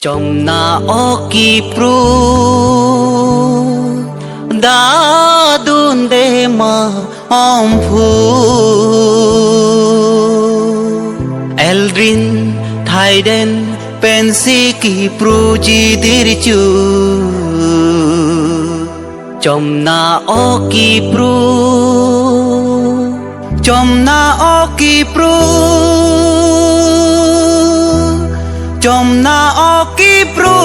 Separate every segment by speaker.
Speaker 1: Chomna oki pru da dunde ma omphu Eldrin Thaiden pensi ki pru ji dirchu Chomna oki pru Chomna oki pru Chomna oki pru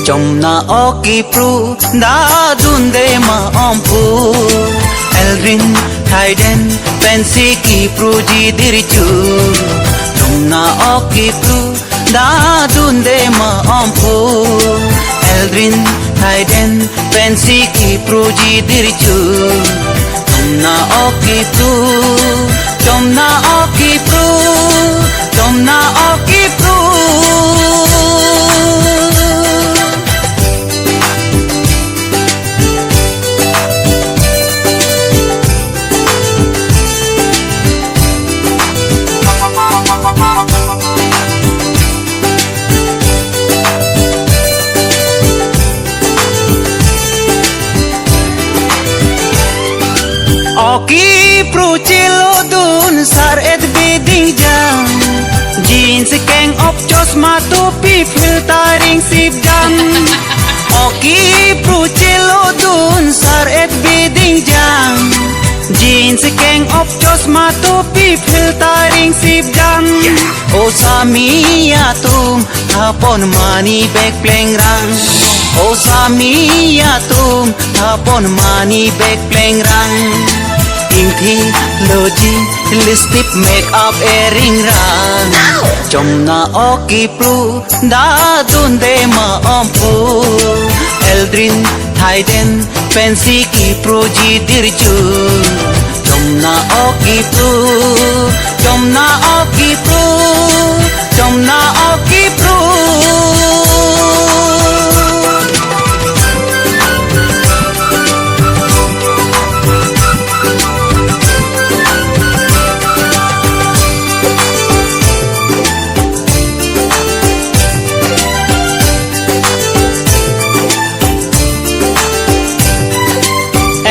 Speaker 1: Chomna oki pru da dunde ma omphu Eldrin Thaiden pensi ki pru ji dirchu Chomna oki pru da dunde ma omphu Eldrin Thaiden pensi ki pru ji dirchu Chomna oki pru Chomna oki pru Chomna oki pru Oki pru chilo dun sar et biding jam Jeans keng op chosma topi filtering sip jam Oki pru chilo dun sar et biding jam Jeans keng op chosma topi filtering sip jam O Samia tum hapon mani bag pleng rang O Samia tum hapon mani bag pleng rang Inti loji lipstick make up earring rang Chomna oki pru da dunde ma omphu Eldrin Thaiden pensi ki pru ji dirchu Chomna oki pru Chomna oki pru Chomna oki pru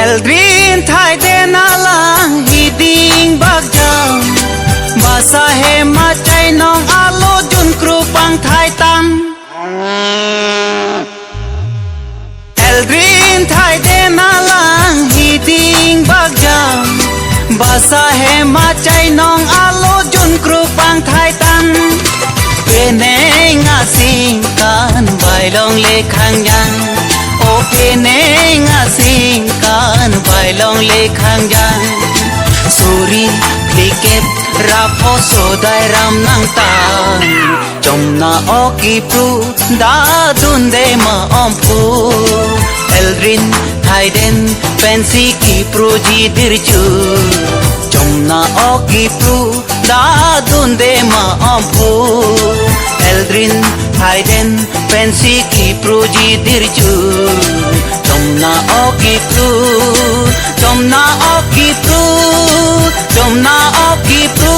Speaker 1: Eldrin Thaiden alang hiding bagjam Basa he macai nong alo jun krupang thai tam Eldrin Thaiden alang hiding bagjam Basa he macai nong alo jun krupang thai tam Pene ngasing kan bailong lekhang yang O pene ngasing kan bailong lekhang yang Suri kliket rapo sodai ram nang tan Chomna oki pru da dunde ma omphu Eldrin Thaiden pensi ki pru ji dirchu Chomna oki pru da dunde ma omphu Eldrin Thaiden pensi ki pru ji dirchu Chomna oki pru Chomna oki pru Chomna oki pru